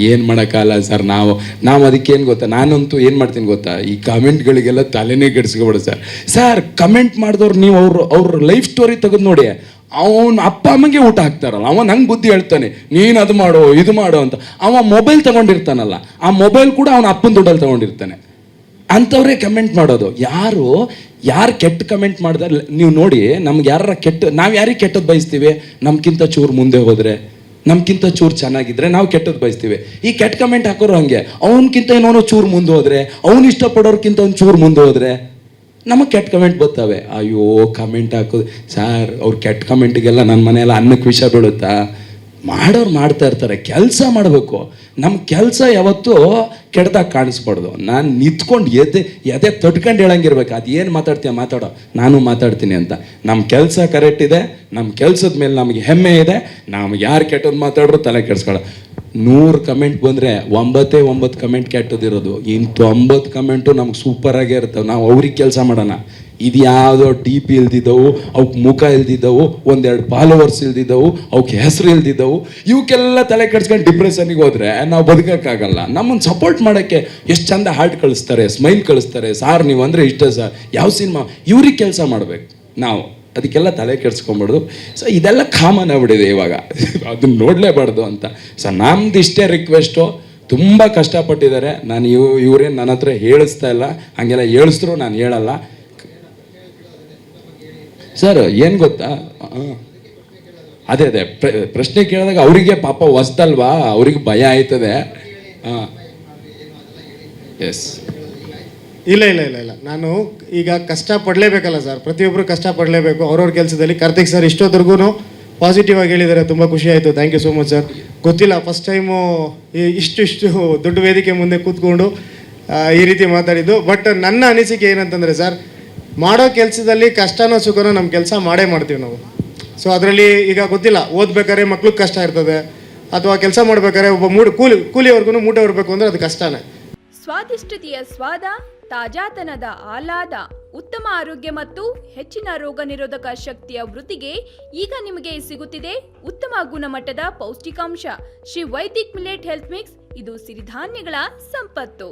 ಏನು ಮಾಡೋಕ್ಕಲ್ಲ ಸರ್. ನಾವು ಅದಕ್ಕೇನು ಗೊತ್ತಾ, ನಾನಂತೂ ಏನು ಮಾಡ್ತೀನಿ ಗೊತ್ತಾ, ಈ ಕಮೆಂಟ್ಗಳಿಗೆಲ್ಲ ತಲೆನೇ ಕೆಡಿಸ್ಕೊಬೇಡ ಸರ್. ಕಮೆಂಟ್ ಮಾಡಿದವ್ರು ನೀವು ಅವ್ರ ಲೈಫ್ ಸ್ಟೋರಿ ತೆಗೆದು ನೋಡಿ. ಅವನ ಅಪ್ಪ ಅಮ್ಮಗೆ ಊಟ ಹಾಕ್ತಾರಲ್ಲ, ಅವನು ಹಂಗೆ ಬುದ್ಧಿ ಹೇಳ್ತಾನೆ, ನೀನು ಅದು ಮಾಡೋ ಇದು ಮಾಡೋ ಅಂತ. ಅವ ಮೊಬೈಲ್ ತೊಗೊಂಡಿರ್ತಾನಲ್ಲ, ಆ ಮೊಬೈಲ್ ಕೂಡ ಅವನ ಅಪ್ಪನ ದುಡ್ಡಲ್ಲಿ ತೊಗೊಂಡಿರ್ತಾನೆ. ಅಂಥವ್ರೇ ಕಮೆಂಟ್ ಮಾಡೋದು. ಯಾರು ಕೆಟ್ಟ ಕಮೆಂಟ್ ಮಾಡಿದ್ರೆ ನೀವು ನೋಡಿ, ನಮ್ಗೆ ನಾವು ಯಾರಿಗೆ ಕೆಟ್ಟದ್ದು ಬಯಸ್ತೀವಿ? ನಮ್ಗಿಂತ ಚೂರು ಮುಂದೆ ಹೋದರೆ, ನಮ್ಗಿಂತ ಚೂರು ಚೆನ್ನಾಗಿದ್ರೆ ನಾವು ಕೆಟ್ಟದ್ದು ಬಯಸ್ತೀವಿ. ಈ ಕೆಟ್ಟ ಕಮೆಂಟ್ ಹಾಕೋರು ಹಂಗೆ, ಅವನಕ್ಕಿಂತ ಏನೋ ಚೂರು ಮುಂದೆ ಹೋದರೆ, ಅವ್ನು ಇಷ್ಟಪಡೋರ್ಕಿಂತ ಒಂದು ಚೂರು ಮುಂದೆ ಹೋದರೆ ನಮಗೆ ಕೆಟ್ಟ ಕಮೆಂಟ್ ಬರ್ತವೆ. ಅಯ್ಯೋ ಕಮೆಂಟ್ ಹಾಕೋದು ಸರ್. ಅವ್ರು ಕೆಟ್ಟ ಕಮೆಂಟಿಗೆಲ್ಲ ನನ್ನ ಮನೆಯೆಲ್ಲ ಅನ್ನಕ್ಕೆ ವಿಷ ಬೀಳುತ್ತಾ? ಮಾಡೋರು ಮಾಡ್ತಾ ಇರ್ತಾರೆ. ಕೆಲಸ ಮಾಡಬೇಕು. ನಮ್ಮ ಕೆಲಸ ಯಾವತ್ತೂ ಕೆಟ್ಟದಾಗ ಕಾಣಿಸ್ಬಾರ್ದು. ನಾನು ನಿಂತ್ಕೊಂಡು ಎದೆ ತೊಟ್ಕೊಂಡು ಹೇಳಂಗಿರ್ಬೇಕು, ಅದು ಏನು ಮಾತಾಡ್ತೀಯ ಮಾತಾಡೋ, ನಾನು ಮಾತಾಡ್ತೀನಿ ಅಂತ. ನಮ್ಮ ಕೆಲಸ ಕರೆಕ್ಟ್ ಇದೆ, ನಮ್ಮ ಕೆಲಸದ ಮೇಲೆ ನಮಗೆ ಹೆಮ್ಮೆ ಇದೆ. ನಮ್ಗೆ ಯಾರು ಕೆಟ್ಟದ್ದು ಮಾತಾಡ್ರು ತಲೆ ಕೆಡಿಸ್ಕೊಳ್ಳೋ. 100 ಕಮೆಂಟ್ ಬಂದರೆ 99 ಕಮೆಂಟ್ ಕೆಟ್ಟದಿರೋದು. ಇನ್ನು 90 ಕಮೆಂಟು ನಮ್ಗೆ ಸೂಪರಾಗೇ ಇರ್ತವೆ. ನಾವು ಅವ್ರಿಗೆ ಕೆಲಸ ಮಾಡೋಣ. ಇದು ಯಾವುದೋ ಟಿ ಪಿ ಇಲ್ದಿದ್ದವು, ಅವಕ್ಕೆ ಮುಖ ಇಲ್ದಿದ್ದವು, 1-2 ಫಾಲೋವರ್ಸ್ ಇಲ್ದಿದ್ದವು, ಅವಕ್ಕೆ ಹೆಸರು ಇಲ್ದಿದ್ದವು, ಇವಕ್ಕೆಲ್ಲ ತಲೆ ಕೆಡ್ಸ್ಕೊಂಡು ಡಿಪ್ರೆಷನ್ಗೆ ಹೋದರೆ ನಾವು ಬದುಕೋಕ್ಕಾಗಲ್ಲ. ನಮ್ಮನ್ನು ಸಪೋರ್ಟ್ ಮಾಡೋಕ್ಕೆ ಎಷ್ಟು ಚಂದ ಹಾರ್ಟ್ ಕಳಿಸ್ತಾರೆ, ಸ್ಮೈಲ್ ಕಳಿಸ್ತಾರೆ. ಸಾರ್ ನೀವು ಅಂದರೆ ಇಷ್ಟ ಸರ್, ಯಾವ ಸಿನಿಮಾ, ಇವ್ರಿಗೆ ಕೆಲಸ ಮಾಡಬೇಕು ನಾವು. ಅದಕ್ಕೆಲ್ಲ ತಲೆ ಕೆಡ್ಸ್ಕೊಂಬಿಡೋದು. ಸೊ ಇದೆಲ್ಲ ಕಾಮನ್ ಆಗ್ಬಿಟ್ಟಿದೆ ಇವಾಗ, ಅದನ್ನ ನೋಡಲೇಬಾರ್ದು ಅಂತ. ಸೊ ನಮ್ದು ಇಷ್ಟೇ ರಿಕ್ವೆಸ್ಟು. ತುಂಬ ಕಷ್ಟಪಟ್ಟಿದ್ದಾರೆ. ನಾನು ಇವರೇನು ನನ್ನ ಹತ್ರ ಹೇಳಿಸ್ತಾ ಇಲ್ಲ, ಹಾಗೆಲ್ಲ ಹೇಳಿಸಿದ್ರು ನಾನು ಹೇಳಲ್ಲ ಸರ್. ಏನು ಗೊತ್ತಾ, ಅದೇ ಪ್ರಶ್ನೆ ಕೇಳಿದಾಗ ಅವರಿಗೆ ಪಾಪ ಹೊಸ್ದಲ್ವಾ, ಅವ್ರಿಗೆ ಭಯ ಆಯ್ತದೆ. ಎಸ್, ಇಲ್ಲ, ನಾನು ಈಗ ಕಷ್ಟಪಡಲೇಬೇಕಲ್ಲ ಸರ್. ಪ್ರತಿಯೊಬ್ಬರು ಕಷ್ಟಪಡಲೇಬೇಕು ಅವ್ರವ್ರ ಕೆಲಸದಲ್ಲಿ. ಕಾರ್ತಿಕ್ ಸರ್ ಇಷ್ಟೊತ್ತರೆಗೂ ಪಾಸಿಟಿವ್ ಆಗಿ ಹೇಳಿದ್ದಾರೆ, ತುಂಬ ಖುಷಿ ಆಯಿತು. Thank you so much sir. ಗೊತ್ತಿಲ್ಲ, ಫಸ್ಟ್ ಟೈಮು ಇಷ್ಟು ದೊಡ್ಡ ವೇದಿಕೆ ಮುಂದೆ ಕೂತ್ಕೊಂಡು ಈ ರೀತಿ ಮಾತಾಡಿದ್ದು. ಬಟ್ ನನ್ನ ಅನಿಸಿಕೆ ಏನಂತಂದರೆ ಸರ್, ಮಾಡೋ ಕೆಲಸದಲ್ಲಿ ಕಷ್ಟನೋ ಸುಖನೋ ನಮ್ಮ ಕೆಲಸ ಮಾಡ್ತೀವಿ ನಾವು. ಸೊ ಅದರಲ್ಲಿ ಈಗ ಗೊತ್ತಿಲ್ಲ, ಓದ್ಬೇಕಾದ್ರೆ ಮಕ್ಳಿಗೆ ಕಷ್ಟ ಇರ್ತದೆ, ಅಥವಾ ಕೆಲಸ ಮಾಡ್ಬೇಕಾದ್ರೆ ಒಬ್ಬ ಕೂಲಿವರೆಗೂ ಮೂಟೆ ಹೊರಬೇಕು ಅಂದರೆ ಅದು ಕಷ್ಟನೇ. ಸ್ವಾದಿಷ್ಟತೆಯ ಸ್ವಾದ, ತಾಜಾತನದ ಆಹ್ಲಾದ, ಉತ್ತಮ ಆರೋಗ್ಯ ಮತ್ತು ಹೆಚ್ಚಿನ ರೋಗ ನಿರೋಧಕ ಶಕ್ತಿಯ ವೃದ್ಧಿಗೆ ಈಗ ನಿಮಗೆ ಸಿಗುತ್ತಿದೆ ಉತ್ತಮ ಗುಣಮಟ್ಟದ ಪೌಷ್ಟಿಕಾಂಶ. Shri Vaidik millet health mix. ಇದು ಸಿರಿಧಾನ್ಯಗಳ ಸಂಪತ್ತು.